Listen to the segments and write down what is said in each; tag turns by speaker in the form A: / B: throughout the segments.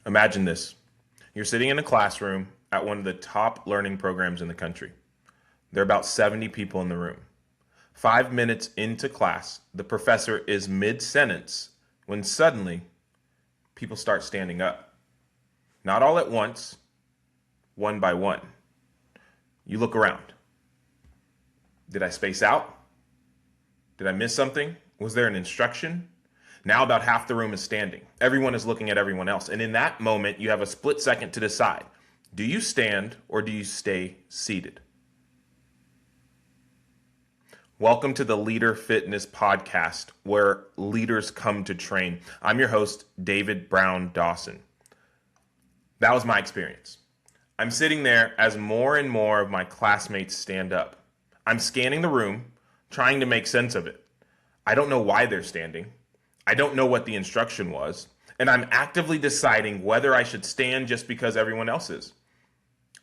A: Imagine this. You're sitting in a classroom at one of the top learning programs in the country. There are about 70 people in the room. 5 minutes into class, the professor is mid-sentence when suddenly people start standing up. Not all at once, one by one. You look around. Did I space out? Did I miss something? Was there an instruction? Now about half the room is standing. Everyone is looking at everyone else. And in that moment, you have a split second to decide. Do you stand or do you stay seated? Welcome to the Leader Fitness Podcast, where leaders come to train. I'm your host, David Brown-Dawson. That was my experience. I'm sitting there as more and more of my classmates stand up. I'm scanning the room, trying to make sense of it. I don't know why they're standing. I don't know what the instruction was. And I'm actively deciding whether I should stand just because everyone else is.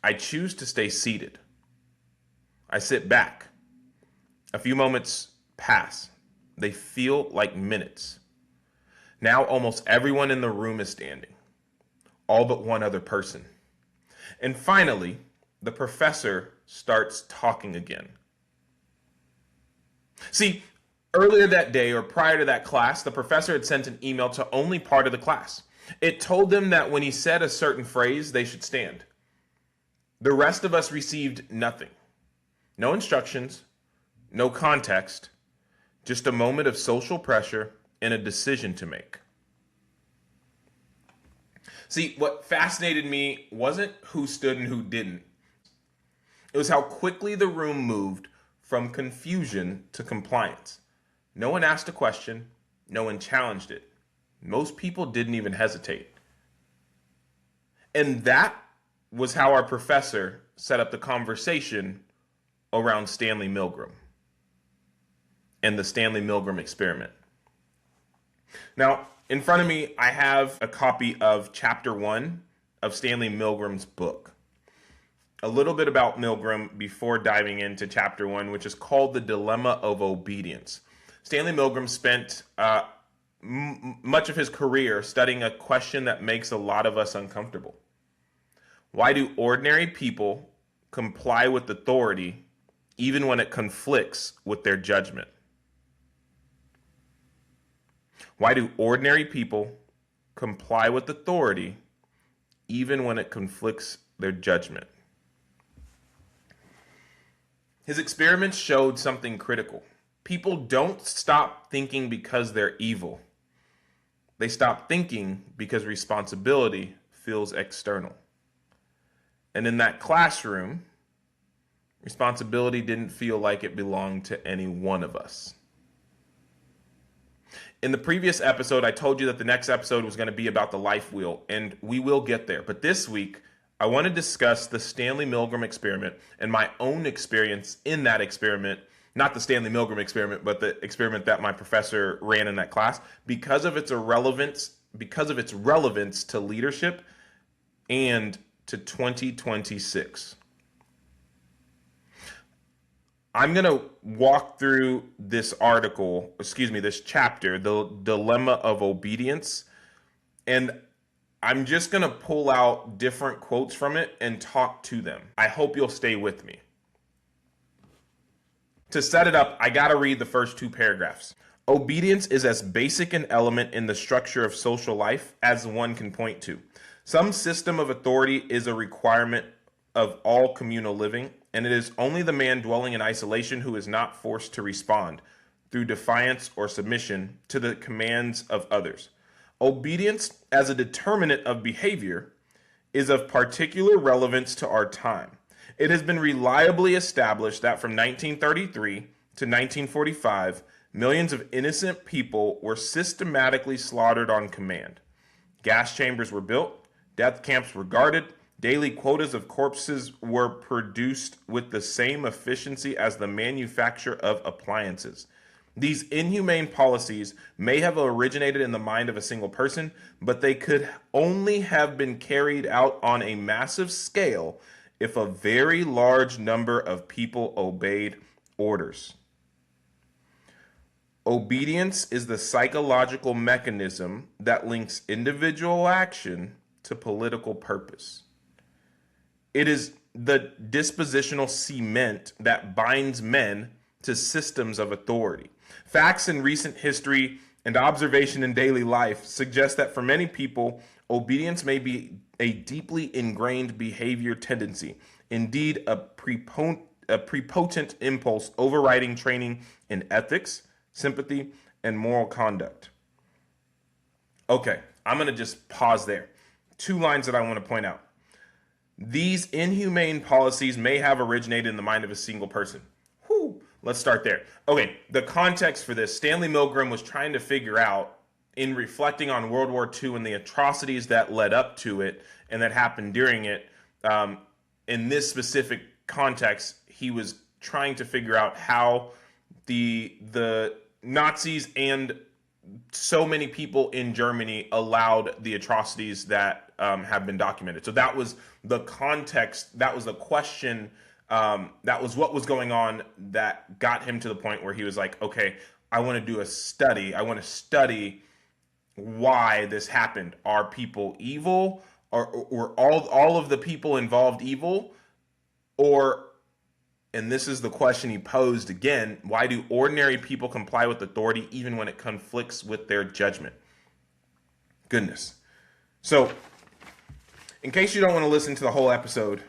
A: I choose to stay seated. I sit back. A few moments pass. They feel like minutes. Now almost everyone in the room is standing. All but one other person. And finally, the professor starts talking again. See, earlier that day or prior to that class, the professor had sent an email to only part of the class. It told them that when he said a certain phrase, they should stand. The rest of us received nothing. No instructions, no context, just a moment of social pressure and a decision to make. See, what fascinated me wasn't who stood and who didn't. It was how quickly the room moved from confusion to compliance. No one asked a question. No one challenged it. Most people didn't even hesitate. And that was how our professor set up the conversation around Stanley Milgram and the Stanley Milgram experiment. Now, in front of me, I have a copy of Chapter 1 of Stanley Milgram's book. A little bit about Milgram before diving into Chapter 1, which is called The Dilemma of Obedience. Stanley Milgram spent much of his career studying a question that makes a lot of us uncomfortable. Why do ordinary people comply with authority even when it conflicts with their judgment? Why do ordinary people comply with authority even when it conflicts their judgment? His experiments showed something critical. People don't stop thinking because they're evil. They stop thinking because responsibility feels external. And in that classroom, responsibility didn't feel like it belonged to any one of us. In the previous episode, I told you that the next episode was going to be about the life wheel, and we will get there. But this week, I want to discuss the Stanley Milgram experiment and my own experience in that experiment, not the Stanley Milgram experiment, but the experiment that my professor ran in that class, because of its relevance to leadership and to 2026. I'm going to walk through this chapter, The Dilemma of Obedience, and I'm just going to pull out different quotes from it and talk to them. I hope you'll stay with me. To set it up, I got to read the first two paragraphs. Obedience is as basic an element in the structure of social life as one can point to. Some system of authority is a requirement of all communal living, and it is only the man dwelling in isolation who is not forced to respond through defiance or submission to the commands of others. Obedience as a determinant of behavior is of particular relevance to our time. It has been reliably established that from 1933 to 1945, millions of innocent people were systematically slaughtered on command. Gas chambers were built, death camps were guarded, daily quotas of corpses were produced with the same efficiency as the manufacture of appliances. These inhumane policies may have originated in the mind of a single person, but they could only have been carried out on a massive scale if a very large number of people obeyed orders. Obedience is the psychological mechanism that links individual action to political purpose. It is the dispositional cement that binds men to systems of authority. Facts in recent history and observation in daily life suggest that for many people, obedience may be a deeply ingrained behavior tendency, indeed a prepotent impulse overriding training in ethics, sympathy, and moral conduct. Okay, I'm going to just pause there. 2 lines that I want to point out. These inhumane policies may have originated in the mind of a single person. Whew, let's start there. Okay, the context for this, Stanley Milgram was trying to figure out, in reflecting on World War II and the atrocities that led up to it and that happened during it, in this specific context, he was trying to figure out how the Nazis and so many people in Germany allowed the atrocities that have been documented. So that was the context, that was the question, that was what was going on that got him to the point where he was like, okay, I want to do a study. I want to study why this happened. Are people evil? Or all of the people involved evil? Or, and this is the question he posed again, why do ordinary people comply with authority even when it conflicts with their judgment? Goodness. So, in case you don't want to listen to the whole episode,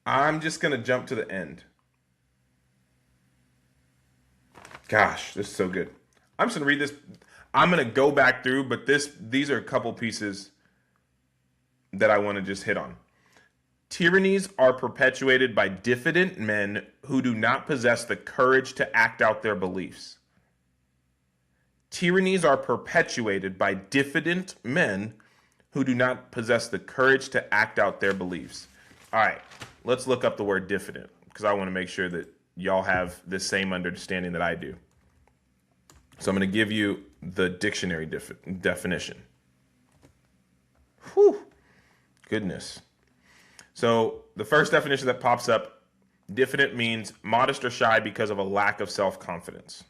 A: I'm just going to jump to the end. Gosh, this is so good. I'm just going to read this. I'm going to go back through, but these are a couple pieces that I want to just hit on. Tyrannies are perpetuated by diffident men who do not possess the courage to act out their beliefs. Tyrannies are perpetuated by diffident men who do not possess the courage to act out their beliefs. All right, let's look up the word diffident because I want to make sure that y'all have the same understanding that I do. So I'm going to give you the dictionary definition. Whew, goodness. So the first definition that pops up, diffident means modest or shy because of a lack of self-confidence.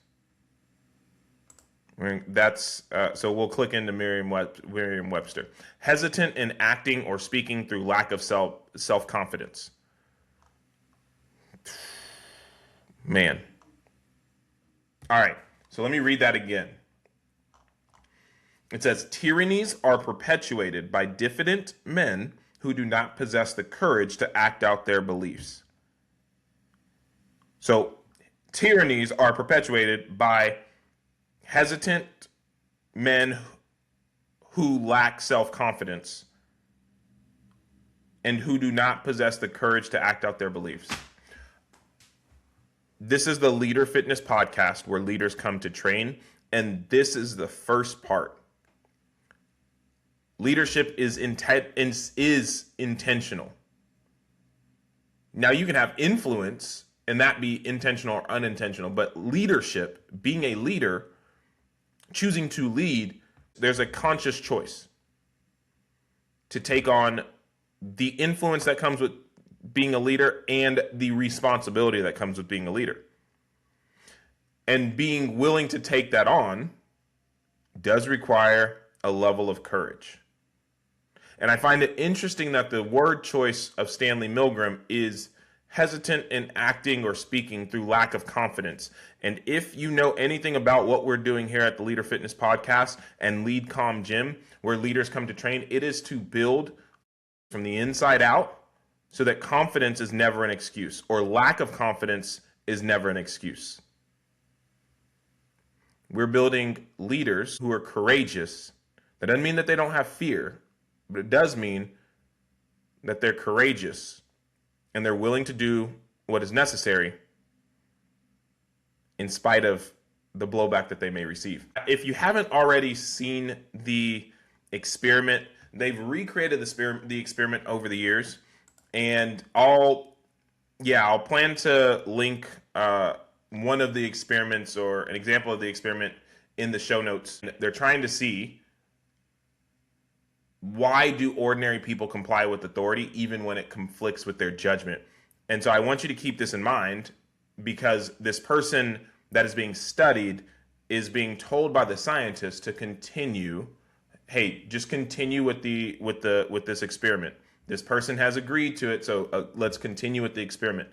A: That's so we'll click into Merriam-Webster. Hesitant in acting or speaking through lack of self-confidence. Man. All right, so let me read that again. It says, tyrannies are perpetuated by diffident men who do not possess the courage to act out their beliefs. So, tyrannies are perpetuated by hesitant men who lack self-confidence and who do not possess the courage to act out their beliefs. This is the Leader Fitness Podcast where leaders come to train, and this is the first part. Leadership is intentional. Now, you can have influence, and that be intentional or unintentional, but leadership, being a leader, choosing to lead, there's a conscious choice to take on the influence that comes with being a leader and the responsibility that comes with being a leader. And being willing to take that on does require a level of courage. And I find it interesting that the word choice of Stanley Milgram is hesitant in acting or speaking through lack of confidence. And if you know anything about what we're doing here at the Leader Fitness Podcast and Lead Calm Gym, where leaders come to train, it is to build from the inside out so that confidence is never an excuse, or lack of confidence is never an excuse. We're building leaders who are courageous. That doesn't mean that they don't have fear, but it does mean that they're courageous and they're willing to do what is necessary in spite of the blowback that they may receive. If you haven't already seen the experiment, they've recreated the experiment over the years, and I'll plan to link one of the experiments or an example of the experiment in the show notes. They're trying to see, why do ordinary people comply with authority even when it conflicts with their judgment? And so I want you to keep this in mind, because this person that is being studied is being told by the scientists to continue hey, just continue with this experiment. This person has agreed to it, so let's continue with the experiment.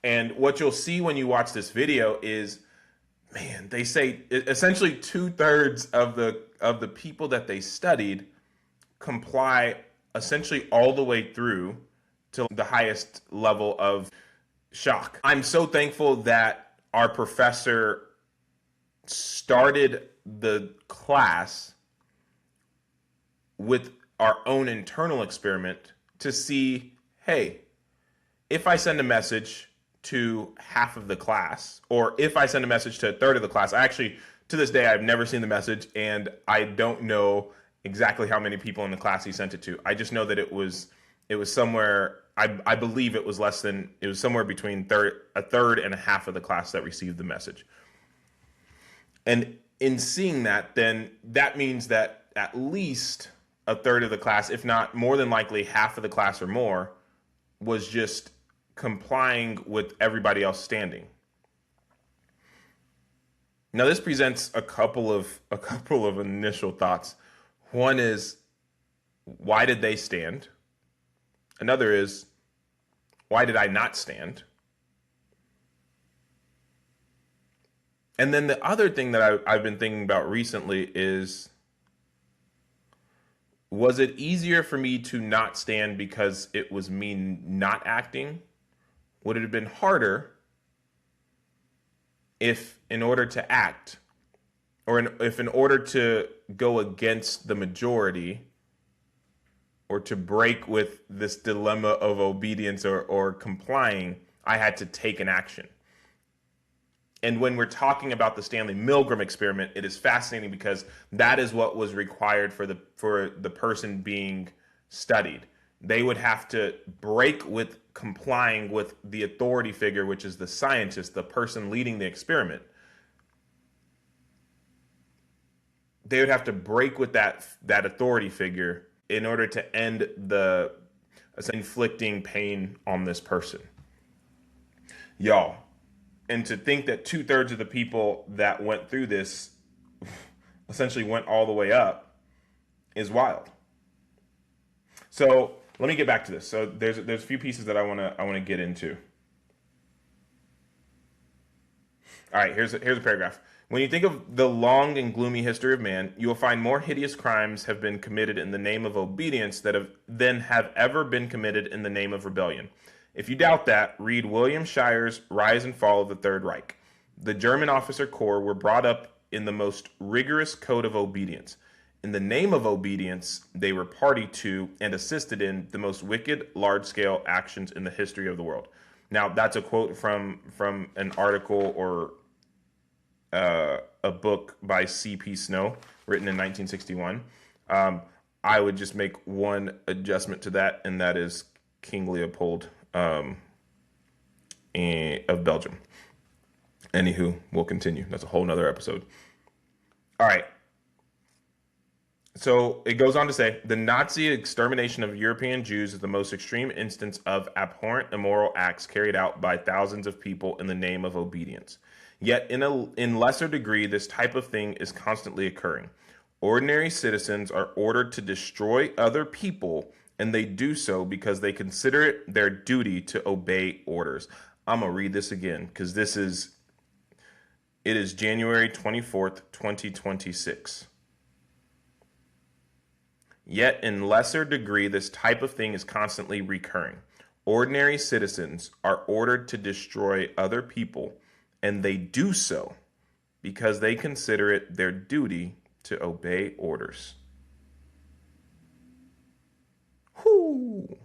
A: And what you'll see when you watch this video is, man, they say essentially 2/3 of the people that they studied comply essentially all the way through to the highest level of shock. I'm so thankful that our professor started the class with our own internal experiment to see, hey, if I send a message to half of the class, or if I send a message to a third of the class, I actually, to this day, I've never seen the message, and I don't know exactly how many people in the class he sent it to. I just know that it was somewhere, I believe it was somewhere between a third and a half of the class that received the message. And in seeing that, then that means that at least a third of the class, if not more than likely half of the class or more, was just complying with everybody else standing. Now, this presents a couple of initial thoughts. One is, why did they stand? Another is, why did I not stand? And then the other thing that I've been thinking about recently is, was it easier for me to not stand because it was me not acting? Would it have been harder if in order to act, or if in order to go against the majority, or to break with this dilemma of obedience or complying, I had to take an action? And when we're talking about the Stanley Milgram experiment, it is fascinating because that is what was required for the person being studied. They would have to break with complying with the authority figure, which is the scientist, the person leading the experiment. They would have to break with that authority figure in order to end the inflicting pain on this person. Y'all. And to think that 2/3 of the people that went through this essentially went all the way up is wild. So let me get back to this. So there's a few pieces that I want to get into. All right, here's a paragraph. When you think of the long and gloomy history of man, you will find more hideous crimes have been committed in the name of obedience than have ever been committed in the name of rebellion. If you doubt that, read William Shirer's Rise and Fall of the Third Reich. The German officer corps were brought up in the most rigorous code of obedience. In the name of obedience, they were party to and assisted in the most wicked, large-scale actions in the history of the world. Now, that's a quote from an article or a book by C.P. Snow, written in 1961. I would just make one adjustment to that, and that is King Leopold of Belgium. Anywho, we'll continue. That's a whole nother episode. All right. So it goes on to say, the Nazi extermination of European Jews is the most extreme instance of abhorrent immoral acts carried out by thousands of people in the name of obedience. Yet in lesser degree, this type of thing is constantly occurring. Ordinary citizens are ordered to destroy other people, and they do so because they consider it their duty to obey orders. I'm going to read this again because it is January 24th, 2026. Yet in lesser degree, this type of thing is constantly recurring. Ordinary citizens are ordered to destroy other people, and they do so because they consider it their duty to obey orders. Whoo!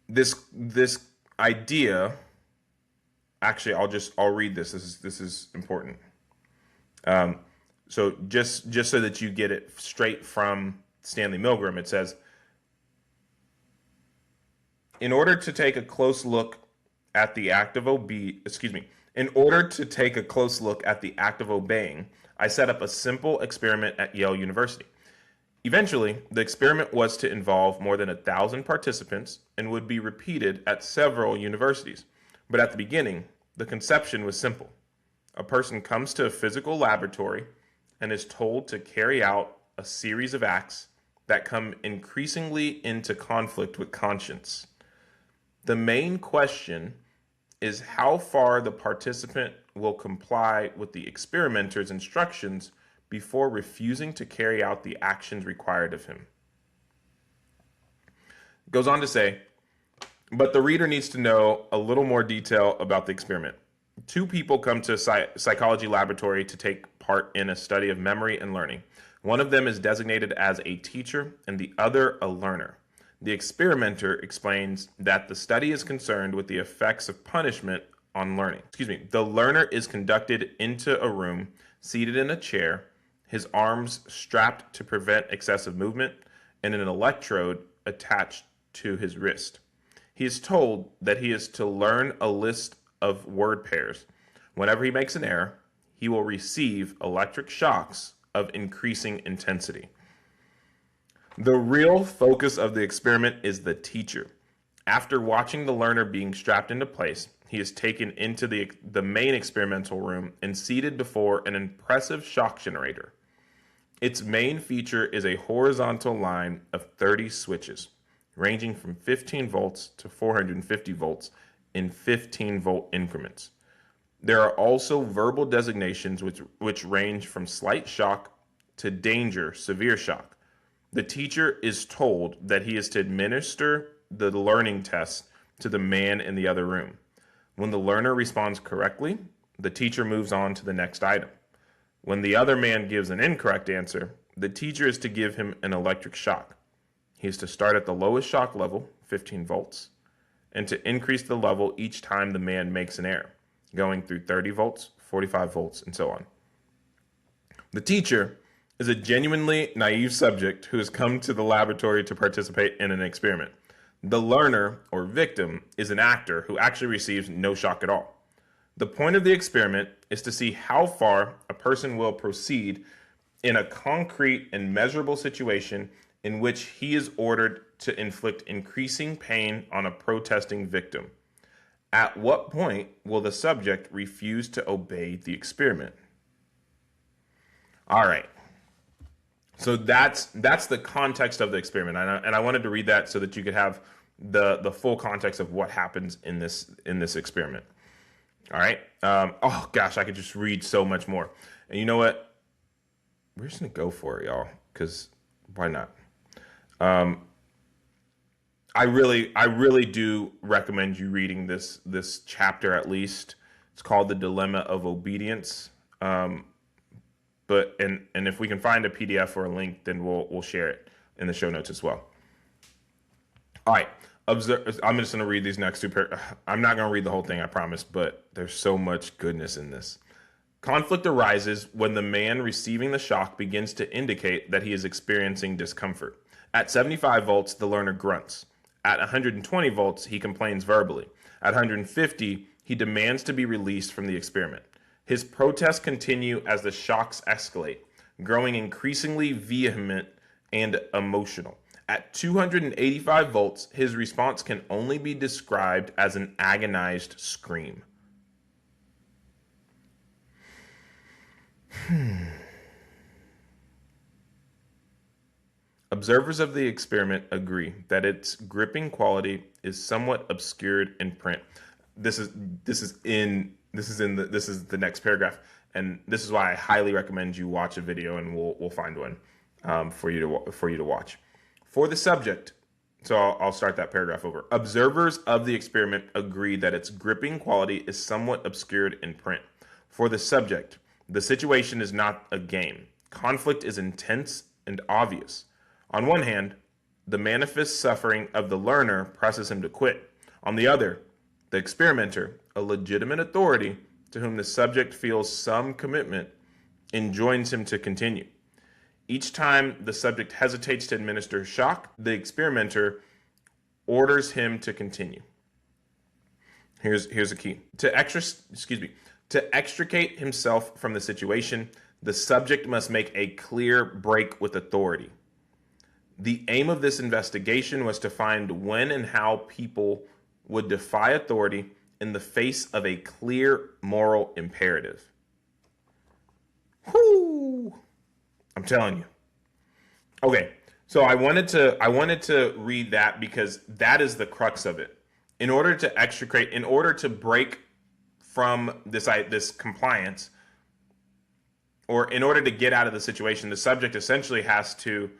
A: This idea, actually, I'll read this. This is important. So just so that you get it straight from Stanley Milgram, it says, in order to take a close look at the act of obeying, I set up a simple experiment at Yale University. Eventually, the experiment was to involve more than 1,000 participants and would be repeated at several universities. But at the beginning, the conception was simple. A person comes to a physical laboratory and is told to carry out a series of acts that come increasingly into conflict with conscience. The main question is how far the participant will comply with the experimenter's instructions before refusing to carry out the actions required of him. It goes on to say, but the reader needs to know a little more detail about the experiment. Two people come to a psychology laboratory to take part in a study of memory and learning. One of them is designated as a teacher and the other a learner. The experimenter explains that the study is concerned with the effects of punishment on learning. The learner is conducted into a room, seated in a chair, his arms strapped to prevent excessive movement, and an electrode attached to his wrist. He is told that he is to learn a list of word pairs. Whenever he makes an error, he will receive electric shocks of increasing intensity. The real focus of the experiment is the teacher. After watching the learner being strapped into place, he is taken into the main experimental room and seated before an impressive shock generator. Its main feature is a horizontal line of 30 switches, ranging from 15 volts to 450 volts in 15-volt increments. There are also verbal designations which range from slight shock to danger, severe shock. The teacher is told that he is to administer the learning test to the man in the other room. When the learner responds correctly, the teacher moves on to the next item. When the other man gives an incorrect answer, the teacher is to give him an electric shock. He is to start at the lowest shock level, 15 volts, and to increase the level each time the man makes an error, going through 30 volts, 45 volts, and so on. The teacher is a genuinely naive subject who has come to the laboratory to participate in an experiment. The learner, or victim, is an actor who actually receives no shock at all. The point of the experiment is to see how far a person will proceed in a concrete and measurable situation in which he is ordered to inflict increasing pain on a protesting victim. At what point will the subject refuse to obey the experiment? All right. So that's the context of the experiment, and I wanted to read that so that you could have the full context of what happens in this experiment. All right. Oh gosh, I could just read so much more. And you know what? We're just gonna go for it, y'all, because why not? I really do recommend you reading this chapter at least. It's called The Dilemma of Obedience. But if we can find a PDF or a link, then we'll share it in the show notes as well. All right. I'm just going to read these next two I'm not going to read the whole thing, I promise, but there's so much goodness in this. Conflict arises when the man receiving the shock begins to indicate that he is experiencing discomfort. At 75 volts, the learner grunts. At 120 volts, he complains verbally. At 150, he demands to be released from the experiment. His protests continue as the shocks escalate, growing increasingly vehement and emotional. At 285 volts, his response can only be described as an agonized scream. Observers of the experiment agree that its gripping quality is somewhat obscured in print. This is the next paragraph, and this is why I highly recommend you watch a video, and we'll find one for you to watch. For the subject, so I'll start that paragraph over. Observers of the experiment agree that its gripping quality is somewhat obscured in print. For the subject, the situation is not a game. Conflict is intense and obvious. On one hand, the manifest suffering of the learner presses him to quit. On the other, the experimenter, a legitimate authority to whom the subject feels some commitment, enjoins him to continue. Each time the subject hesitates to administer shock, the experimenter orders him to continue. Here's a key. To extricate himself from the situation, the subject must make a clear break with authority. The aim of this investigation was to find when and how people would defy authority in the face of a clear moral imperative. Whoo! I'm telling you. Okay, so I wanted to read that because that is the crux of it. In order to break from this compliance, or in order to get out of the situation, the subject essentially has to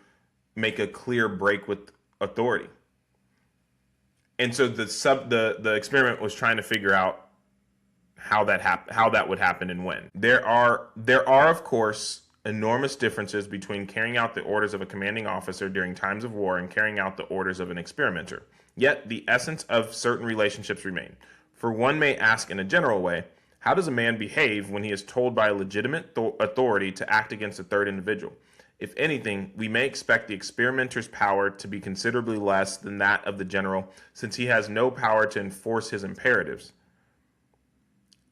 A: make a clear break with authority. And so the experiment was trying to figure out how that would happen and when. There are of course enormous differences between carrying out the orders of a commanding officer during times of war and carrying out the orders of an experimenter. Yet the essence of certain relationships remain. For one may ask in a general way, how does a man behave when he is told by a legitimate authority to act against a third individual? If anything, we may expect the experimenter's power to be considerably less than that of the general, since he has no power to enforce his imperatives.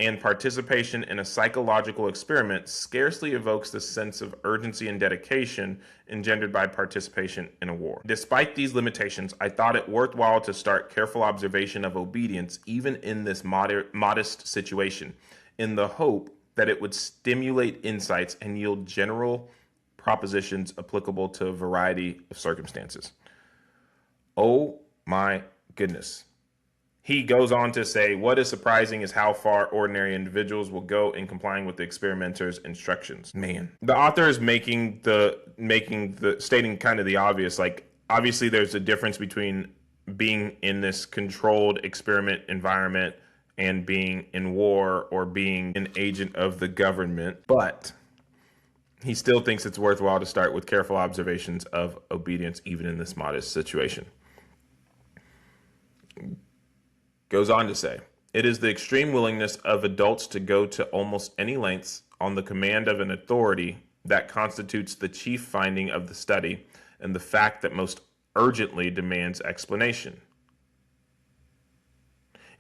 A: And participation in a psychological experiment scarcely evokes the sense of urgency and dedication engendered by participation in a war. Despite these limitations, I thought it worthwhile to start careful observation of obedience even in this modest situation, in the hope that it would stimulate insights and yield general propositions applicable to a variety of circumstances. Oh my goodness. He goes on to say, what is surprising is how far ordinary individuals will go in complying with the experimenter's instructions. Man, the author is stating kind of the obvious. Like, obviously there's a difference between being in this controlled experiment environment and being in war or being an agent of the government. But he still thinks it's worthwhile to start with careful observations of obedience, even in this modest situation. Goes on to say, it is the extreme willingness of adults to go to almost any lengths on the command of an authority that constitutes the chief finding of the study and the fact that most urgently demands explanation.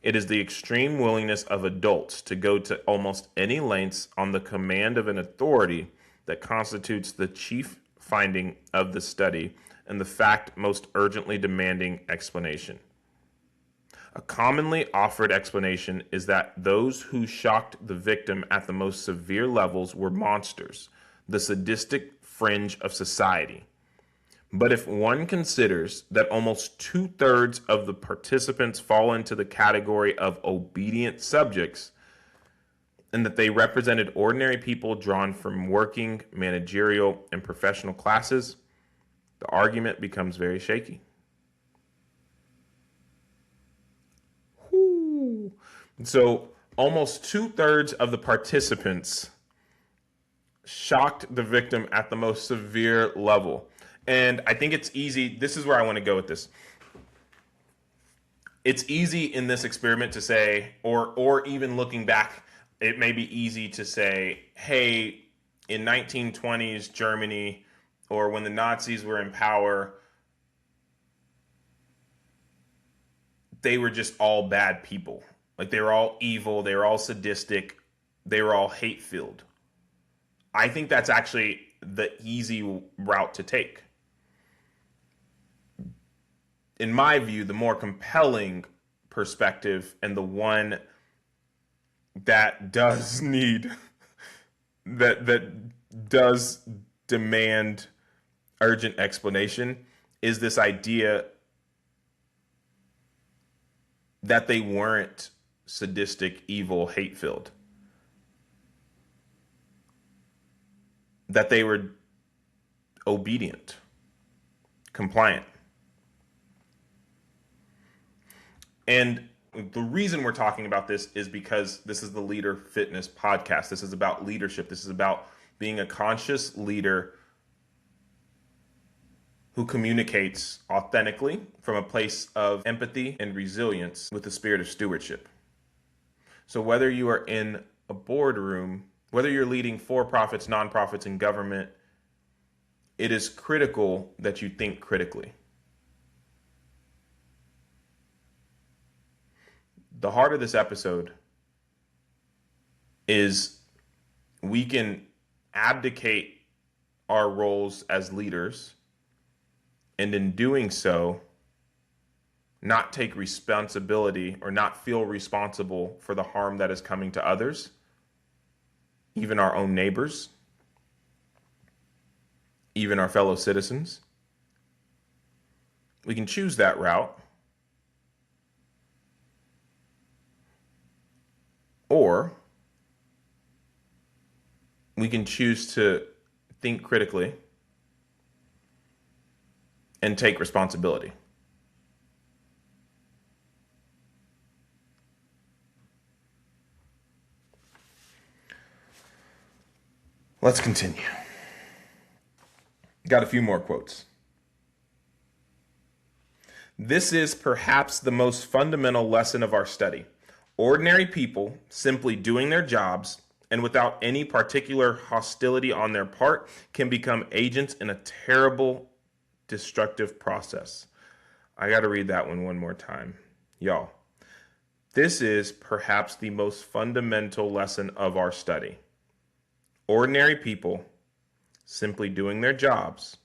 A: It is the extreme willingness of adults to go to almost any lengths on the command of an authority that constitutes the chief finding of the study and the fact most urgently demanding explanation. A commonly offered explanation is that those who shocked the victim at the most severe levels were monsters, the sadistic fringe of society. But if one considers that almost 2/3 of the participants fall into the category of obedient subjects, and that they represented ordinary people drawn from working, managerial, and professional classes, the argument becomes very shaky. So almost 2/3 of the participants shocked the victim at the most severe level. And I think it's easy. This is where I want to go with this. It's easy in this experiment to say, or even looking back, it may be easy to say, hey, in 1920s Germany, or when the Nazis were in power, they were just all bad people. Like, they were all evil, they were all sadistic, they were all hate-filled. I think that's actually the easy route to take. In my view, the more compelling perspective, and the one that does need, that does demand urgent explanation, is this idea that they weren't sadistic, evil, hate-filled. That they were obedient, compliant. And the reason we're talking about this is because this is the Leader Fitness podcast. This is about leadership. This is about being a conscious leader who communicates authentically from a place of empathy and resilience with the spirit of stewardship. So whether you are in a boardroom, whether you're leading for-profits, nonprofits, and government, it is critical that you think critically. The heart of this episode is we can abdicate our roles as leaders, and in doing so, not take responsibility or not feel responsible for the harm that is coming to others, even our own neighbors. even our fellow citizens. We can choose that route, or we can choose to think critically and take responsibility. Let's continue. Got a few more quotes. This is perhaps the most fundamental lesson of our study. Ordinary people simply doing their jobs and without any particular hostility on their part can become agents in a terrible, destructive process. I got to read that one more time. Y'all, this is perhaps the most fundamental lesson of our study. Ordinary people simply doing their jobs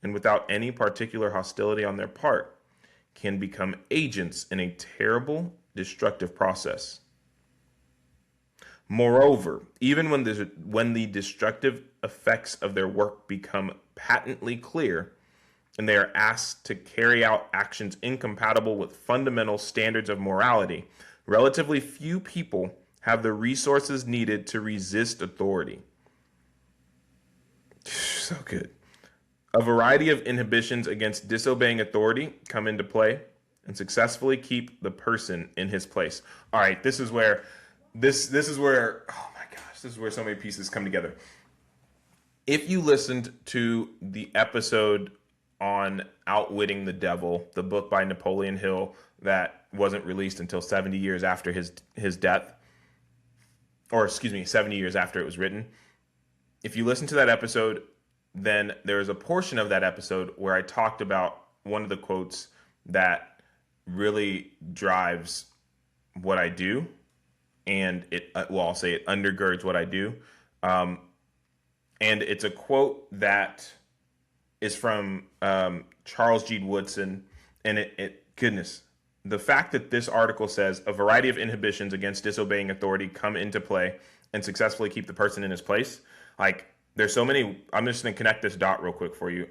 A: and without any particular hostility on their part can become agents in a terrible, destructive process. Moreover, even when the destructive effects of their work become patently clear and they are asked to carry out actions incompatible with fundamental standards of morality, relatively few people have the resources needed to resist authority. So good. A variety of inhibitions against disobeying authority come into play and successfully keep the person in his place. All right, this is where oh my gosh, this is where so many pieces come together. If you listened to the episode on Outwitting the Devil, the book by Napoleon Hill that wasn't released until 70 years after his death, or excuse me, 70 years after it was written. If you listen to that episode, then there's a portion of that episode where I talked about one of the quotes that really drives what I do, and I'll say it undergirds what I do. And it's a quote that is from Charles G. Woodson, and goodness, the fact that this article says a variety of inhibitions against disobeying authority come into play and successfully keep the person in his place, like, there's so many. I'm just going to connect this dot real quick for you.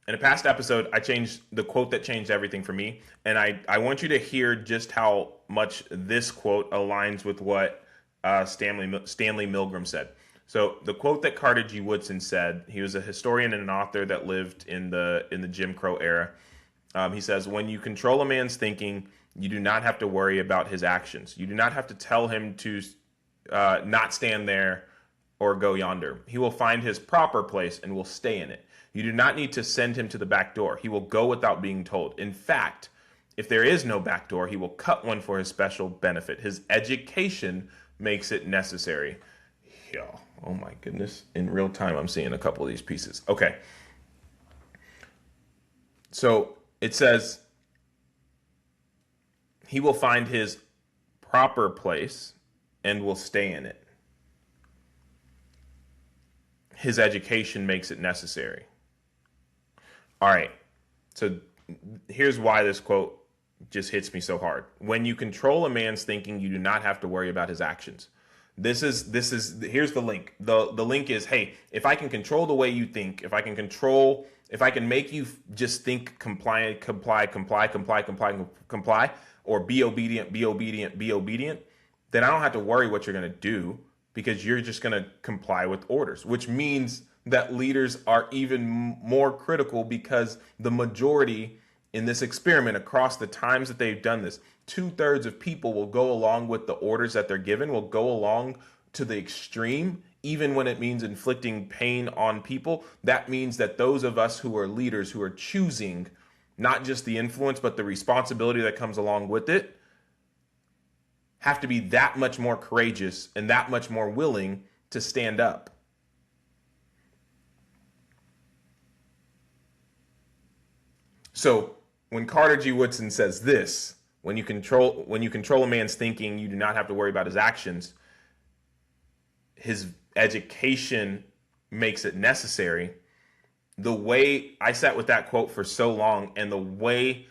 A: In a past episode, I changed the quote that changed everything for me. And I want you to hear just how much this quote aligns with what Stanley Milgram said. So the quote that Carter G. Woodson said, he was a historian and an author that lived in the Jim Crow era. He says, when you control a man's thinking, you do not have to worry about his actions. You do not have to tell him to not stand there or go yonder. He will find his proper place and will stay in it. You do not need to send him to the back door. He will go without being told. In fact, if there is no back door, he will cut one for his special benefit. His education makes it necessary. Yeah, oh my goodness. In real time, I'm seeing a couple of these pieces. Okay. So it says, he will find his proper place and will stay in it. His education makes it necessary. All right. So here's why this quote just hits me so hard. When you control a man's thinking, you do not have to worry about his actions. Here's the link. The link is, hey, if I can control the way you think, if I can make you just think comply, or be obedient, then I don't have to worry what you're going to do, because you're just going to comply with orders, which means that leaders are even more critical, because the majority in this experiment across the times that they've done this, 2/3 of people will go along with the orders that they're given, will go along to the extreme, even when it means inflicting pain on people. That means that those of us who are leaders, who are choosing not just the influence, but the responsibility that comes along with it, have to be that much more courageous and that much more willing to stand up. So when Carter G. Woodson says this, when you control a man's thinking, you do not have to worry about his actions. His education makes it necessary. The way I sat with that quote for so long, and the way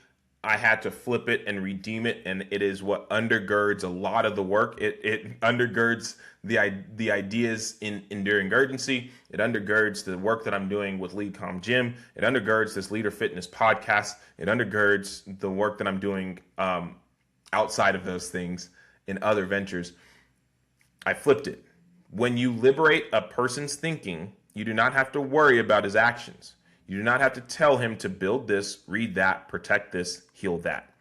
A: I had to flip it and redeem it, and it is what undergirds a lot of the work. It undergirds the ideas in enduring urgency. It undergirds the work that I'm doing with LeadCom Gym. It undergirds this Leader Fitness podcast. It undergirds the work that I'm doing outside of those things in other ventures. I flipped it. When you liberate a person's thinking, you do not have to worry about his actions. You do not have to tell him to build this, read that, protect this, heal that.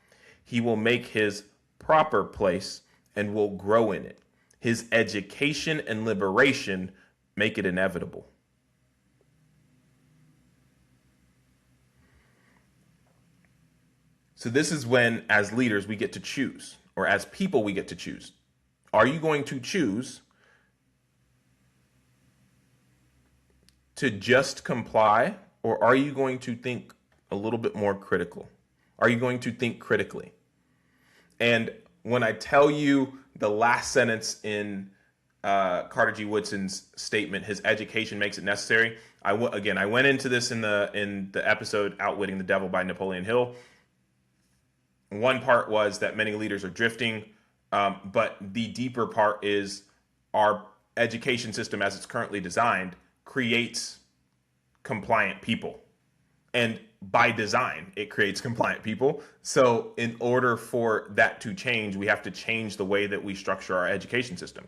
A: He will make his proper place and will grow in it. His education and liberation make it inevitable. So this is when, as leaders, we get to choose, or as people, we get to choose. Are you going to choose to just comply, or are you going to think a little bit more critical? Are you going to think critically? And when I tell you the last sentence in Carter G. Woodson's statement, his education makes it necessary. I went into this in the episode Outwitting the Devil by Napoleon Hill. One part was that many leaders are drifting, but the deeper part is our education system as it's currently designed creates compliant people. And by design, it creates compliant people. So in order for that to change, we have to change the way that we structure our education system.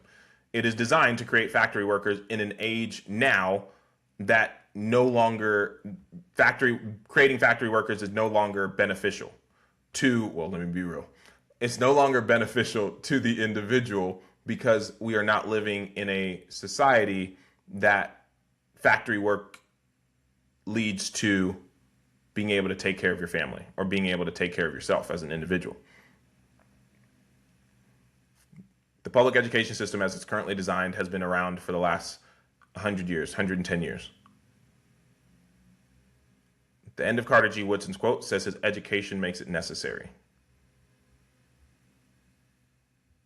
A: It is designed to create factory workers in an age now that no longer creating factory workers is no longer beneficial to, well, let me be real. It's no longer beneficial to the individual because we are not living in a society that factory work leads to being able to take care of your family or being able to take care of yourself as an individual. The public education system as it's currently designed has been around for the last 100 years, 110 years. The end of Carter G. Woodson's quote says his education makes it necessary.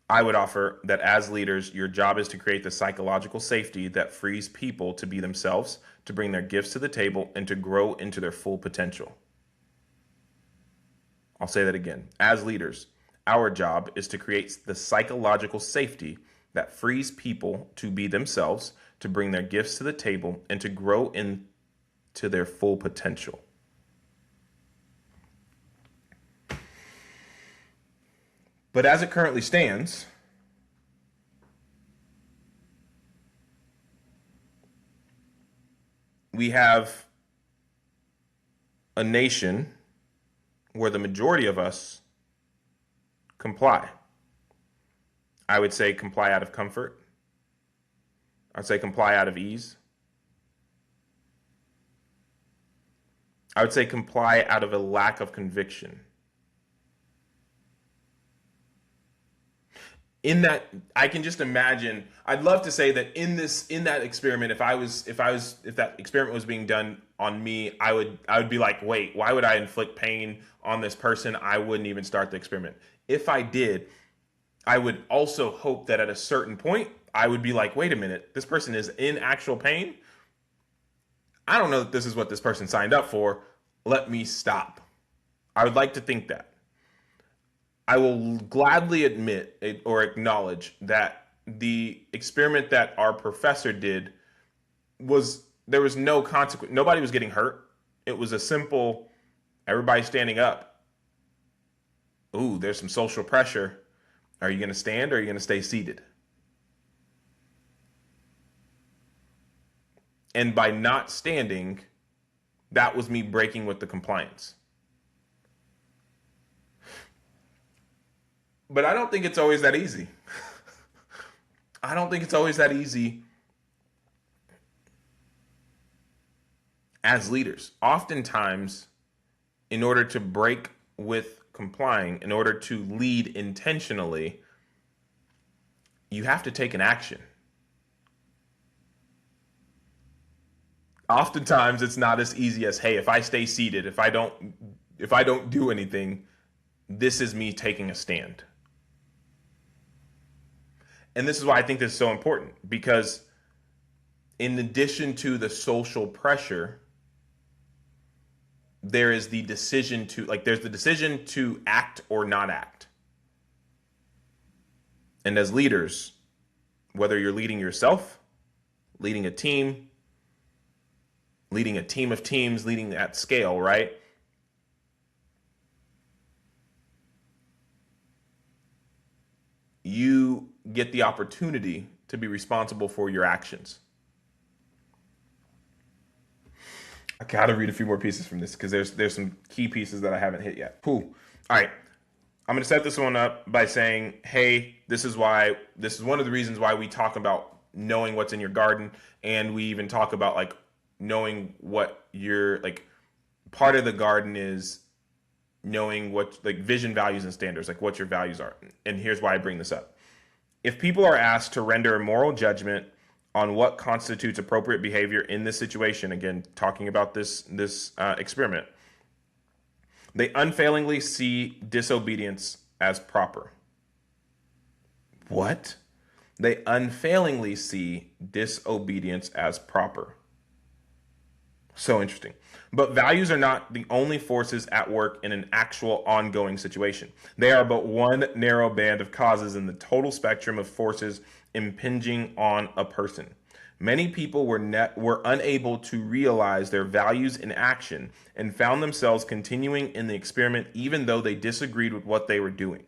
A: I would offer that as leaders, your job is to create the psychological safety that frees people to be themselves, to bring their gifts to the table, and to grow into their full potential. I'll say that again. As leaders, our job is to create the psychological safety that frees people to be themselves, to bring their gifts to the table, and to grow into their full potential. But as it currently stands, we have a nation where the majority of us comply. I would say comply out of comfort. I'd say comply out of ease. I would say comply out of a lack of conviction. In that, I can just imagine, I'd love to say that in that experiment, if that experiment was being done on me, I would be like, wait, why would I inflict pain on this person? I wouldn't even start the experiment. If I did, I would also hope that at a certain point, I would be like, wait a minute, this person is in actual pain. I don't know that this is what this person signed up for. Let me stop. I would like to think that. I will gladly admit or acknowledge that the experiment that our professor did there was no consequence. Nobody was getting hurt. It was a simple, everybody standing up. Ooh, there's some social pressure. Are you going to stand or are you going to stay seated? And by not standing, that was me breaking with the compliance. But I don't think it's always that easy. I don't think it's always that easy as leaders. Oftentimes, in order to break with complying, in order to lead intentionally, you have to take an action. Oftentimes, it's not as easy as, hey, if I stay seated, if I don't do anything, this is me taking a stand. And this is why I think this is so important, because in addition to the social pressure, there is the decision to, like, there's the decision to act or not act. And as leaders, whether you're leading yourself, leading a team of teams, leading at scale, right? You get the opportunity to be responsible for your actions. I gotta read a few more pieces from this because there's some key pieces that I haven't hit yet. Cool. All right. I'm gonna set this one up by saying, hey, this is one of the reasons why we talk about knowing what's in your garden, and we even talk about like knowing what your, like, part of the garden is knowing what, like, vision, values, and standards, like what your values are. And here's why I bring this up. If people are asked to render a moral judgment on what constitutes appropriate behavior in this situation, again, talking about this experiment, they unfailingly see disobedience as proper. What? They unfailingly see disobedience as proper. So interesting. But values are not the only forces at work in an actual ongoing situation. They are but one narrow band of causes in the total spectrum of forces impinging on a person. Many people were unable to realize their values in action and found themselves continuing in the experiment even though they disagreed with what they were doing.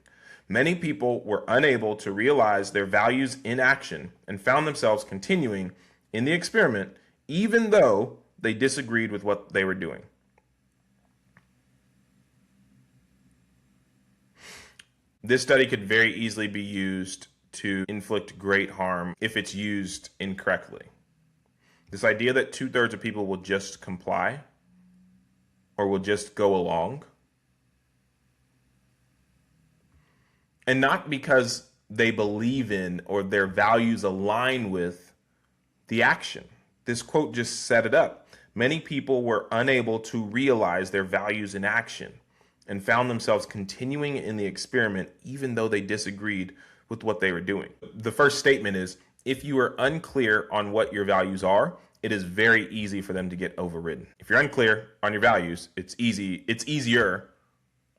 A: Many people were unable to realize their values in action and found themselves continuing in the experiment even though they disagreed with what they were doing. This study could very easily be used to inflict great harm if it's used incorrectly. This idea that 2/3 of people will just comply or will just go along, and not because they believe in or their values align with the action. This quote just set it up. Many people were unable to realize their values in action and found themselves continuing in the experiment even though they disagreed with what they were doing. The first statement is, if you are unclear on what your values are, it is very easy for them to get overridden. If you're unclear on your values, it's easier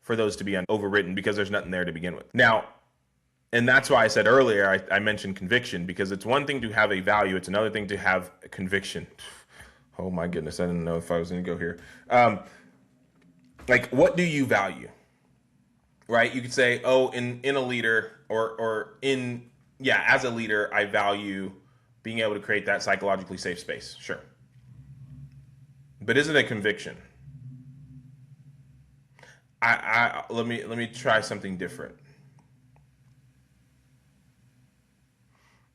A: for those to be overridden because there's nothing there to begin with. Now, and that's why I said earlier, I mentioned conviction, because it's one thing to have a value, it's another thing to have a conviction. Oh my goodness, I didn't know if I was going to go here. Like, what do you value? Right? You could say, oh, in a leader as a leader, I value being able to create that psychologically safe space. Sure. But is it a conviction? Let me try something different.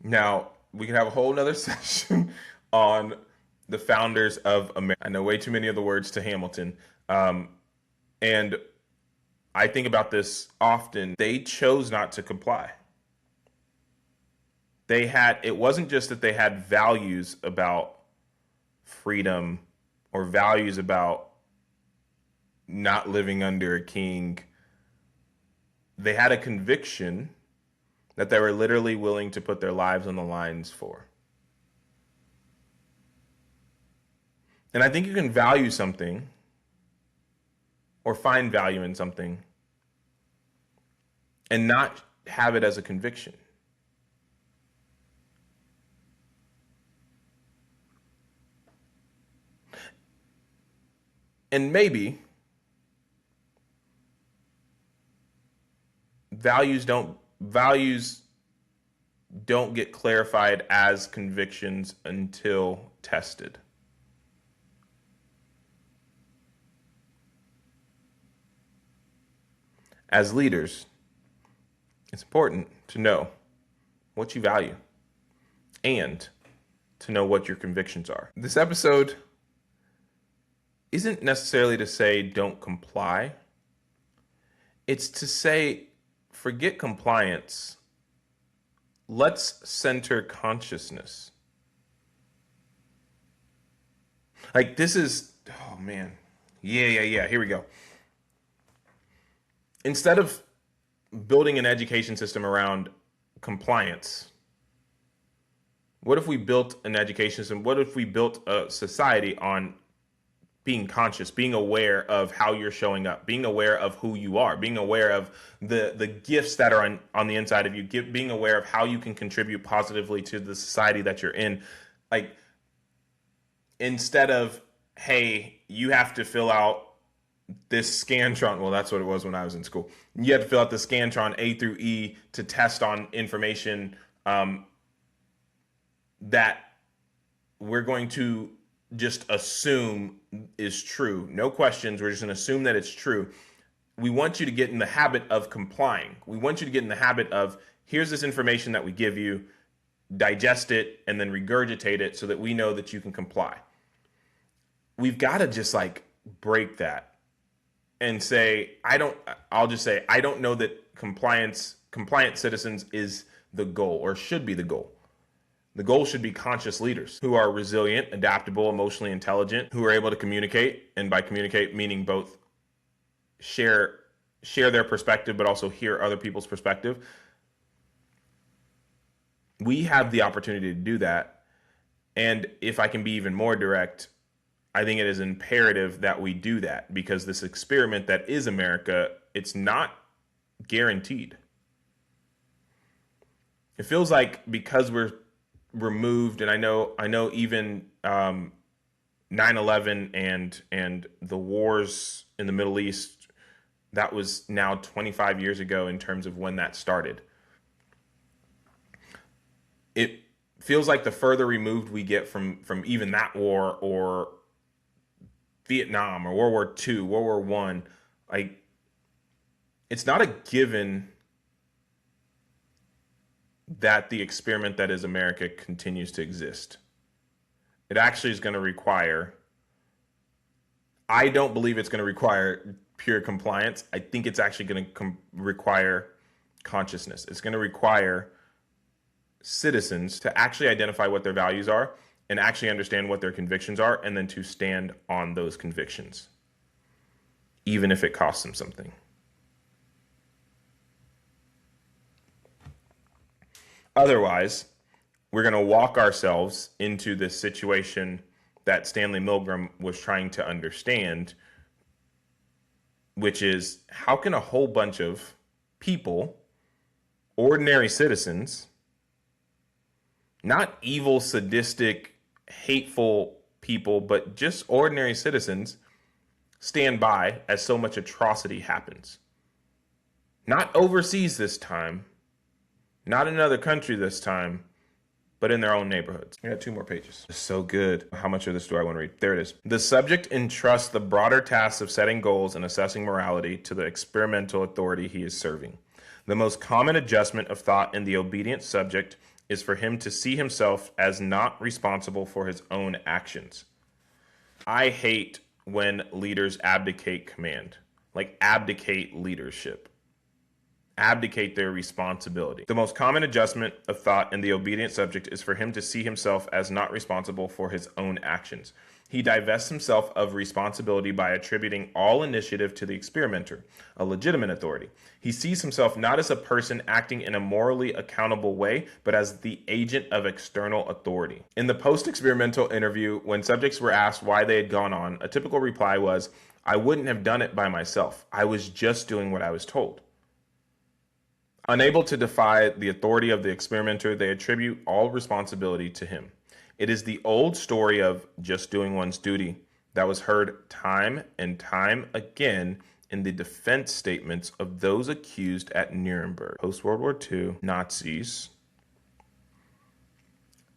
A: Now, we can have a whole nother session on the founders of America. I know way too many of the words to Hamilton. And I think about this often. They chose not to comply. It wasn't just that they had values about freedom or values about not living under a king. They had a conviction that they were literally willing to put their lives on the lines for. And I think you can value something or find value in something and not have it as a conviction. And maybe values don't get clarified as convictions until tested. As leaders, it's important to know what you value and to know what your convictions are. This episode isn't necessarily to say don't comply. It's to say forget compliance. Let's center consciousness. Like, this is, oh man. Yeah. Here we go. Instead of building an education system around compliance, what if we built an education system? What if we built a society on being conscious, being aware of how you're showing up, being aware of who you are, being aware of the gifts that are on the inside of you, being aware of how you can contribute positively to the society that you're in. Like, instead of, hey, you have to fill out this Scantron. Well, that's what it was when I was in school. You had to fill out the Scantron A through E to test on information that we're going to just assume is true. No questions. We're just going to assume that it's true. We want you to get in the habit of complying. We want you to get in the habit of, here's this information that we give you, digest it, and then regurgitate it so that we know that you can comply. We've got to just like break that and say, I'll just say, I don't know that compliant citizens is the goal or should be the goal. The goal should be conscious leaders who are resilient, adaptable, emotionally intelligent, who are able to communicate, and by communicate meaning both share their perspective but also hear other people's perspective. We have the opportunity to do that. And if I can be even more direct, I think it is imperative that we do that, because this experiment that is America, it's not guaranteed. It feels like because we're removed, and I know even 9/11 and the wars in the Middle East, that was now 25 years ago in terms of when that started. It feels like the further removed we get from even that war or Vietnam or World War II, World War I, like, it's not a given that the experiment that is America continues to exist. It actually is going to require, I don't believe it's going to require pure compliance. I think it's actually going to require consciousness. It's going to require citizens to actually identify what their values are and actually understand what their convictions are, and then to stand on those convictions, even if it costs them something. Otherwise, we're going to walk ourselves into this situation that Stanley Milgram was trying to understand, which is, how can a whole bunch of people, ordinary citizens, not evil, sadistic, hateful people, but just ordinary citizens, stand by as so much atrocity happens? Not overseas this time, not in another country this time, but in their own neighborhoods. I got 2 more pages. It's so good. How much of this do I want to read? There it is. The subject entrusts the broader tasks of setting goals and assessing morality to the experimental authority he is serving. The most common adjustment of thought in the obedient subject is for him to see himself as not responsible for his own actions. I hate when leaders abdicate command, like abdicate leadership, abdicate their responsibility. The most common adjustment of thought in the obedient subject is for him to see himself as not responsible for his own actions. He divests himself of responsibility by attributing all initiative to the experimenter, a legitimate authority. He sees himself not as a person acting in a morally accountable way, but as the agent of external authority. In the post-experimental interview, when subjects were asked why they had gone on, a typical reply was, "I wouldn't have done it by myself. I was just doing what I was told." Unable to defy the authority of the experimenter, they attribute all responsibility to him. It is the old story of just doing one's duty that was heard time and time again in the defense statements of those accused at Nuremberg. Post-World War II, Nazis,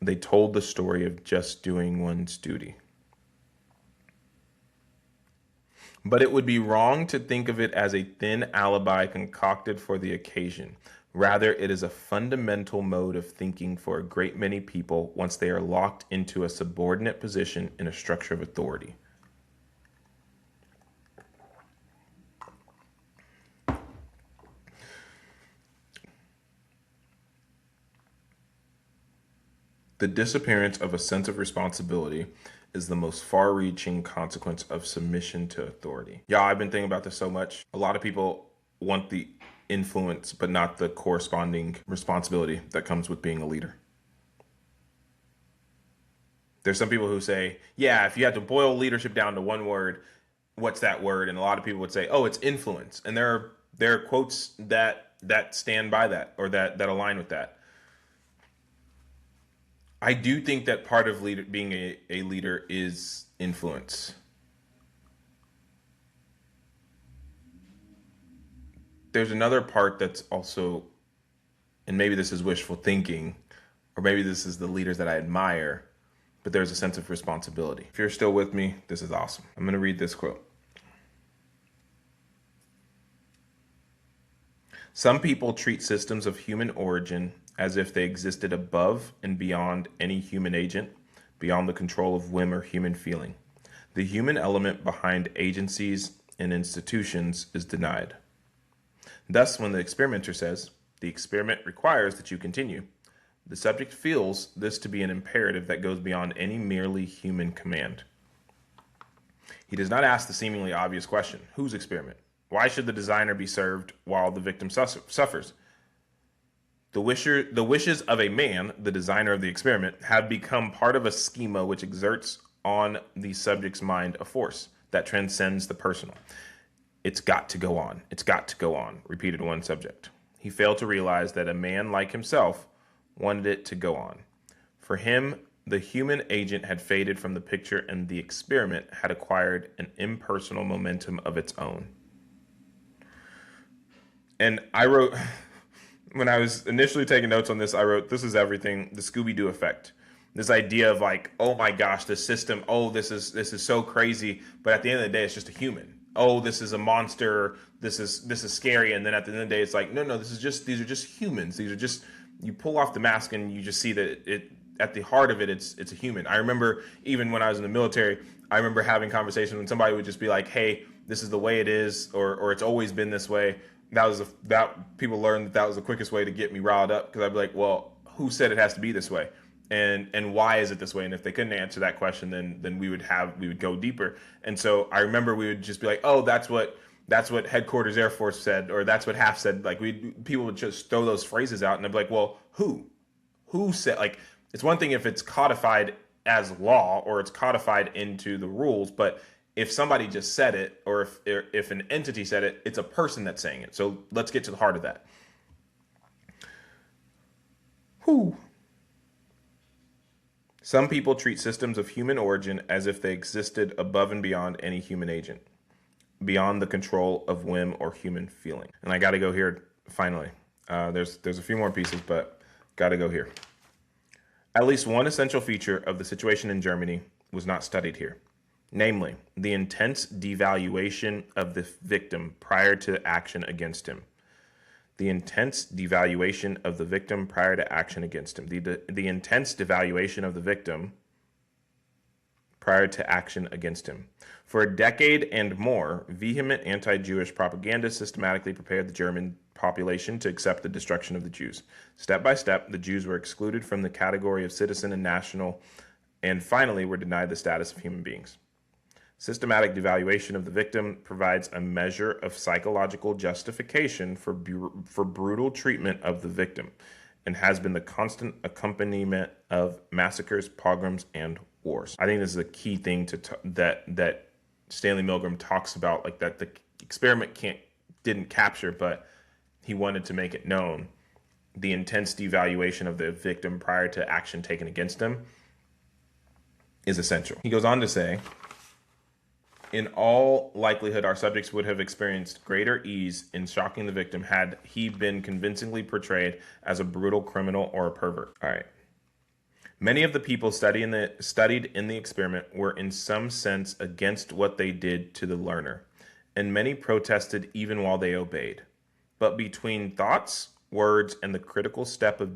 A: they told the story of just doing one's duty. But it would be wrong to think of it as a thin alibi concocted for the occasion. Rather, it is a fundamental mode of thinking for a great many people once they are locked into a subordinate position in a structure of authority. The disappearance of a sense of responsibility is the most far-reaching consequence of submission to authority. Yeah, I've been thinking about this so much. A lot of people want the influence, but not the corresponding responsibility that comes with being a leader. There's some people who say, yeah, if you had to boil leadership down to one word, what's that word? And a lot of people would say, oh, it's influence. And there are quotes that stand by that, or that align with that. I do think that part of being a leader is influence. There's another part that's also, and maybe this is wishful thinking, or maybe this is the leaders that I admire, but there's a sense of responsibility. If you're still with me, this is awesome. I'm going to read this quote. Some people treat systems of human origin as if they existed above and beyond any human agent, beyond the control of whim or human feeling. The human element behind agencies and institutions is denied. Thus, when the experimenter says, the experiment requires that you continue, the subject feels this to be an imperative that goes beyond any merely human command. He does not ask the seemingly obvious question, whose experiment? Why should the designer be served while the victim suffers? The wishes of a man, the designer of the experiment, have become part of a schema which exerts on the subject's mind a force that transcends the personal. It's got to go on. It's got to go on, repeated one subject. He failed to realize that a man like himself wanted it to go on. For him, the human agent had faded from the picture and the experiment had acquired an impersonal momentum of its own. And I wrote, when I was initially taking notes on this, I wrote, this is everything, the Scooby-Doo effect. This idea of like, oh my gosh, the system, oh, this is so crazy. But at the end of the day, it's just a human. Oh, this is a monster. This is scary. And then at the end of the day, it's like, no, these are just humans. These are just, you pull off the mask and you just see that it at the heart of it, it's a human. I remember even when I was in the military, I remember having conversations when somebody would just be like, hey, this is the way it is, or it's always been this way. That people learned that was the quickest way to get me riled up, because I'd be like, well, who said it has to be this way? And why is it this way? And if they couldn't answer that question, then we would go deeper. And so I remember we would just be like, oh, that's what Headquarters Air Force said, or that's what HAF said. Like people would just throw those phrases out, and I'd be like, well, who said? Like, it's one thing if it's codified as law or it's codified into the rules, but if somebody just said it, or if an entity said it, it's a person that's saying it. So let's get to the heart of that. Whew. Some people treat systems of human origin as if they existed above and beyond any human agent, beyond the control of whim or human feeling. And I got to go here finally. There's a few more pieces, but got to go here. At least one essential feature of the situation in Germany was not studied here. Namely, the intense devaluation of the victim prior to action against him. The intense devaluation of the victim prior to action against him. The intense devaluation of the victim prior to action against him. For a decade and more, vehement anti-Jewish propaganda systematically prepared the German population to accept the destruction of the Jews. Step by step, the Jews were excluded from the category of citizen and national, and finally were denied the status of human beings. Systematic devaluation of the victim provides a measure of psychological justification for brutal treatment of the victim, and has been the constant accompaniment of massacres, pogroms, and wars. I think this is a key thing that Stanley Milgram talks about, like that the experiment didn't capture, but he wanted to make it known. The intense devaluation of the victim prior to action taken against him is essential. He goes on to say, in all likelihood, our subjects would have experienced greater ease in shocking the victim had he been convincingly portrayed as a brutal criminal or a pervert. All right. Many of the people studied in the experiment were in some sense against what they did to the learner, and many protested even while they obeyed. But between thoughts, words, and the critical step of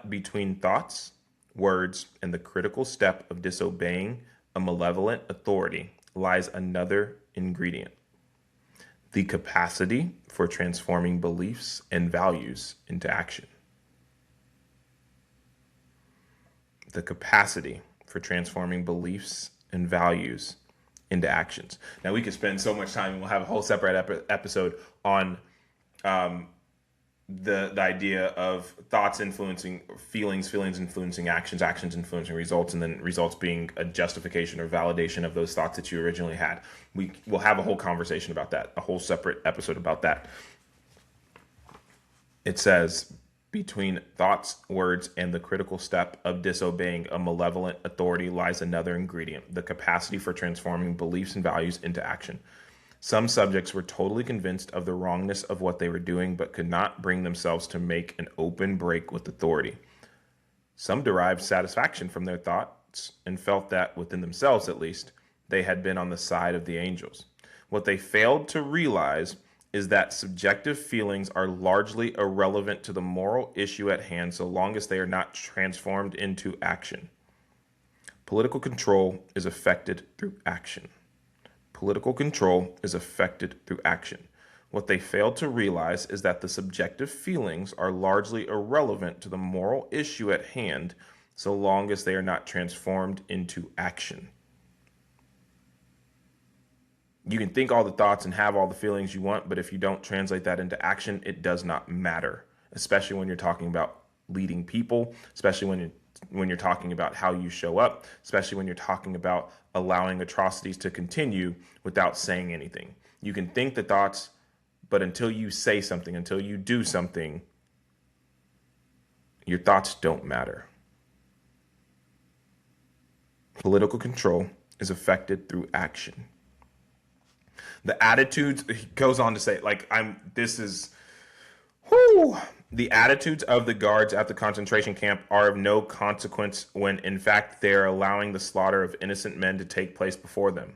A: between thoughts, words, and the critical step of disobeying a malevolent authority lies another ingredient: the capacity for transforming beliefs and values into action. The capacity for transforming beliefs and values into actions. Now, we could spend so much time, and we'll have a whole separate episode on the idea of thoughts influencing feelings, feelings influencing actions, actions influencing results, and then results being a justification or validation of those thoughts that you originally had. We will have a whole conversation about that, a whole separate episode about that. It says, between thoughts, words, and the critical step of disobeying a malevolent authority lies another ingredient, the capacity for transforming beliefs and values into action. Some subjects were totally convinced of the wrongness of what they were doing, but could not bring themselves to make an open break with authority. Some derived satisfaction from their thoughts and felt that, within themselves at least, they had been on the side of the angels. What they failed to realize is that subjective feelings are largely irrelevant to the moral issue at hand so long as they are not transformed into action. Political control is affected through action. Political control is affected through action. What they fail to realize is that the subjective feelings are largely irrelevant to the moral issue at hand so long as they are not transformed into action. You can think all the thoughts and have all the feelings you want, but if you don't translate that into action, it does not matter, especially when you're talking about leading people, especially when you're talking about how you show up, especially when you're talking about allowing atrocities to continue without saying anything. You can think the thoughts, but until you say something, until you do something, your thoughts don't matter. Political control is affected through action. The attitudes, he goes on to say, the attitudes of the guards at the concentration camp are of no consequence when, in fact, they are allowing the slaughter of innocent men to take place before them.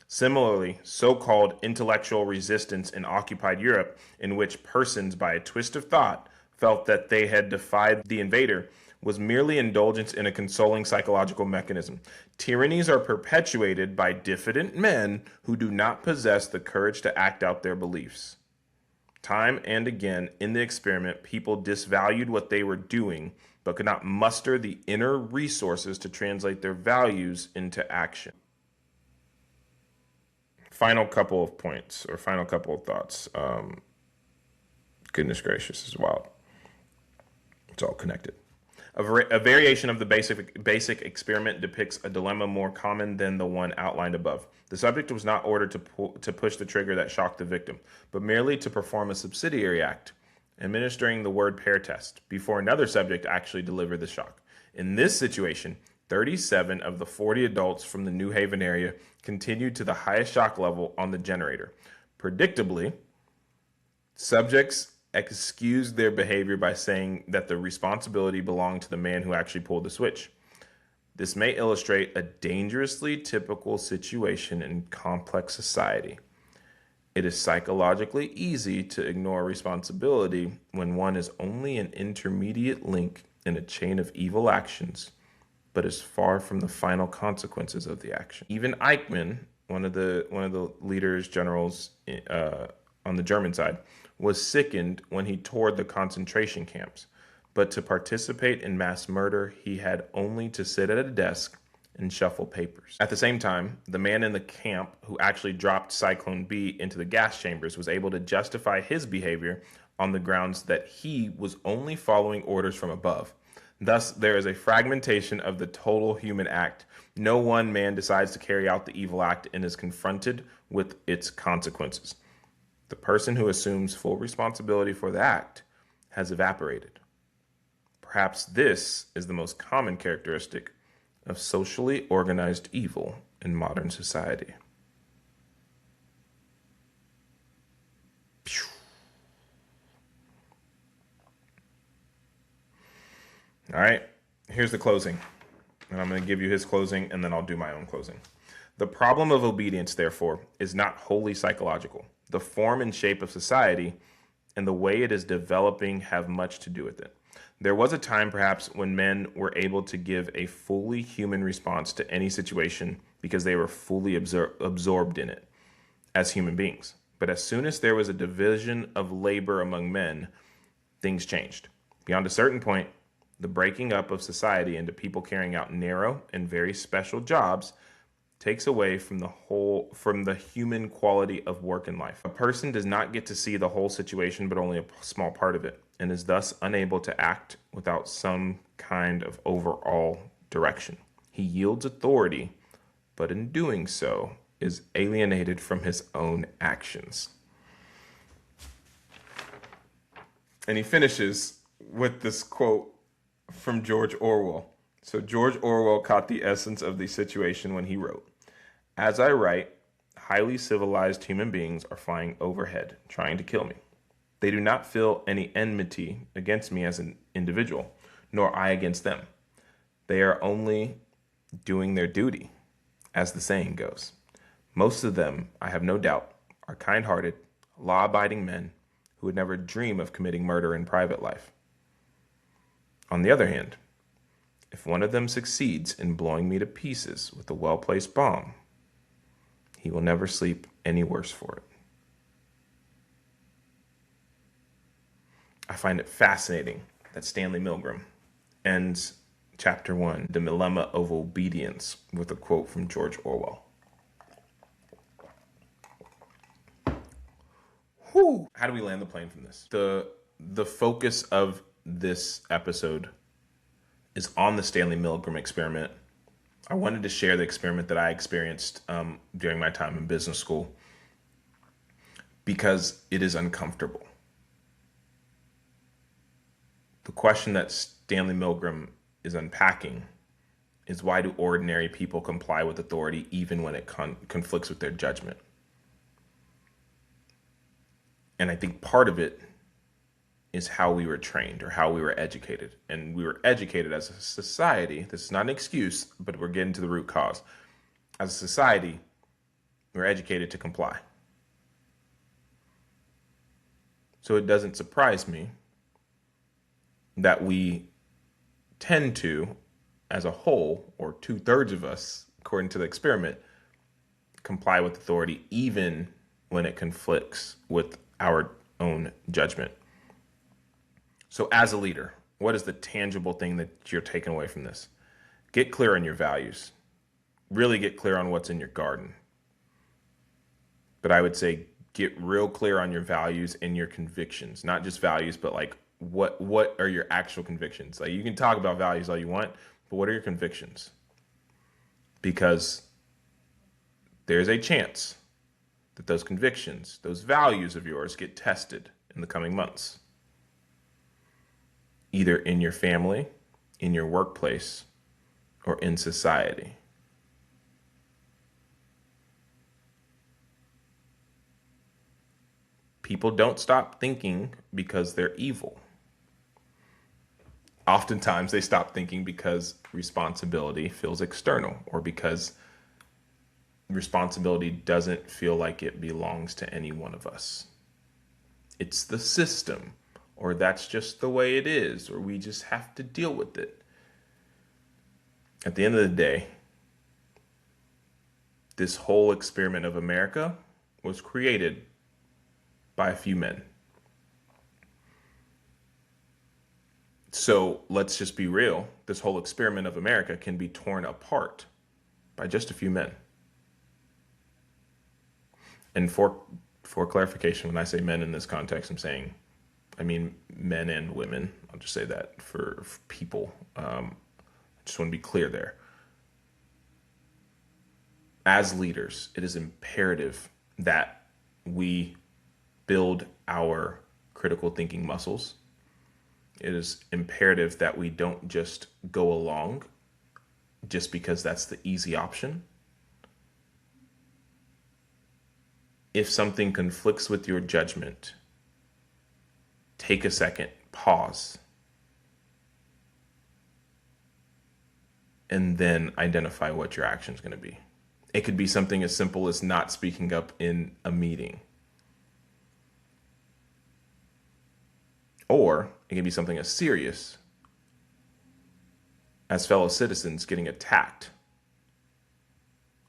A: Similarly, so-called intellectual resistance in occupied Europe, in which persons, by a twist of thought, felt that they had defied the invader, was merely indulgence in a consoling psychological mechanism. Tyrannies are perpetuated by diffident men who do not possess the courage to act out their beliefs. Time and again in the experiment, people disvalued what they were doing, but could not muster the inner resources to translate their values into action. Final couple of points, or final couple of thoughts. Goodness gracious, is wild. It's all connected. A variation of the basic experiment depicts a dilemma more common than the one outlined above. The subject was not ordered to push the trigger that shocked the victim, but merely to perform a subsidiary act, administering the word pair test, before another subject actually delivered the shock. In this situation, 37 of the 40 adults from the New Haven area continued to the highest shock level on the generator. Predictably, subjects excused their behavior by saying that the responsibility belonged to the man who actually pulled the switch. This may illustrate a dangerously typical situation in complex society. It is psychologically easy to ignore responsibility when one is only an intermediate link in a chain of evil actions, but is far from the final consequences of the action. Even Eichmann, one of the leaders, generals on the German side, was sickened when he toured the concentration camps. But to participate in mass murder, he had only to sit at a desk and shuffle papers. At the same time, the man in the camp who actually dropped Cyclone B into the gas chambers was able to justify his behavior on the grounds that he was only following orders from above. Thus, there is a fragmentation of the total human act. No one man decides to carry out the evil act and is confronted with its consequences. The person who assumes full responsibility for the act has evaporated. Perhaps this is the most common characteristic of socially organized evil in modern society. All right, here's the closing. And I'm going to give you his closing, and then I'll do my own closing. The problem of obedience, therefore, is not wholly psychological. The form and shape of society and the way it is developing have much to do with it. There was a time, perhaps, when men were able to give a fully human response to any situation because they were fully absorbed in it as human beings. But as soon as there was a division of labor among men, things changed. Beyond a certain point, the breaking up of society into people carrying out narrow and very special jobs takes away from the human quality of work and life. A person does not get to see the whole situation, but only a small part of it. and is thus unable to act without some kind of overall direction. He yields authority, but in doing so is alienated from his own actions. And he finishes with this quote from George Orwell. So George Orwell caught the essence of the situation when he wrote, "As I write, highly civilized human beings are flying overhead, trying to kill me. They do not feel any enmity against me as an individual, nor I against them. They are only doing their duty, as the saying goes. Most of them, I have no doubt, are kind-hearted, law-abiding men who would never dream of committing murder in private life. On the other hand, if one of them succeeds in blowing me to pieces with a well-placed bomb, he will never sleep any worse for it." I find it fascinating that Stanley Milgram ends chapter 1, The Dilemma of Obedience, with a quote from George Orwell. Whew. How do we land the plane from this? The focus of this episode is on the Stanley Milgram experiment. I wanted to share the experiment that I experienced during my time in business school because it is uncomfortable. The question that Stanley Milgram is unpacking is, why do ordinary people comply with authority even when it conflicts with their judgment? And I think part of it is how we were trained or how we were educated. And we were educated as a society. This is not an excuse, but we're getting to the root cause. As a society, we're educated to comply. So it doesn't surprise me that we tend to, as a whole, or 2/3 of us, according to the experiment, comply with authority even when it conflicts with our own judgment. So as a leader, what is the tangible thing that you're taking away from this? Get clear on your values. Really get clear on what's in your garden. But I would say get real clear on your values and your convictions. Not just values, but like what are your actual convictions? Like, you can talk about values all you want, but what are your convictions? Because there's a chance that those convictions, those values of yours, get tested in the coming months. Either in your family, in your workplace, or in society. People don't stop thinking because they're evil. Oftentimes they stop thinking because responsibility feels external, or because responsibility doesn't feel like it belongs to any one of us. It's the system, or that's just the way it is, or we just have to deal with it. At the end of the day, this whole experiment of America was created by a few men. So let's just be real. This whole experiment of America can be torn apart by just a few men. And for clarification, when I say men in this context, I mean men and women. I'll just say that for people. I just want to be clear there. As leaders, it is imperative that we build our critical thinking muscles. It is imperative that we don't just go along just because that's the easy option. If something conflicts with your judgment, take a second, pause, and then identify what your action is going to be. It could be something as simple as not speaking up in a meeting. Or it can be something as serious as fellow citizens getting attacked,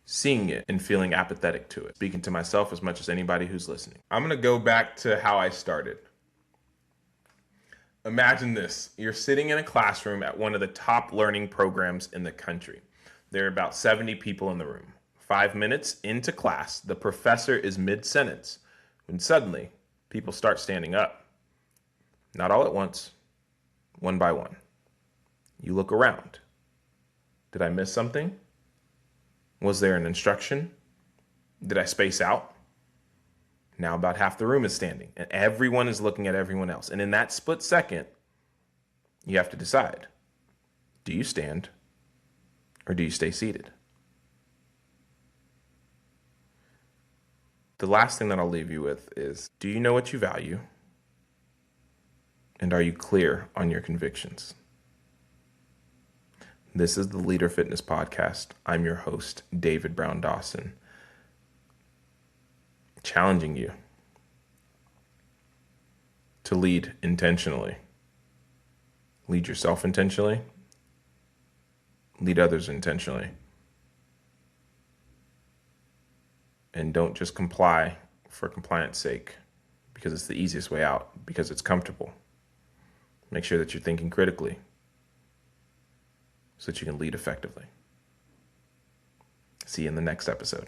A: seeing it and feeling apathetic to it. Speaking to myself as much as anybody who's listening. I'm going to go back to how I started. Imagine this. You're sitting in a classroom at one of the top learning programs in the country. There are about 70 people in the room. 5 minutes into class, the professor is mid-sentence when suddenly people start standing up. Not all at once, one by one. You look around. Did I miss something? Was there an instruction? Did I space out? Now about half the room is standing and everyone is looking at everyone else. And in that split second, you have to decide, do you stand or do you stay seated? The last thing that I'll leave you with is, do you know what you value? And are you clear on your convictions? This is the Leader Fitness Podcast. I'm your host, David Brown-Dawson, challenging you to lead intentionally. Lead yourself intentionally. Lead others intentionally. And don't just comply for compliance sake because it's the easiest way out, because it's comfortable. Make sure that you're thinking critically so that you can lead effectively. See you in the next episode.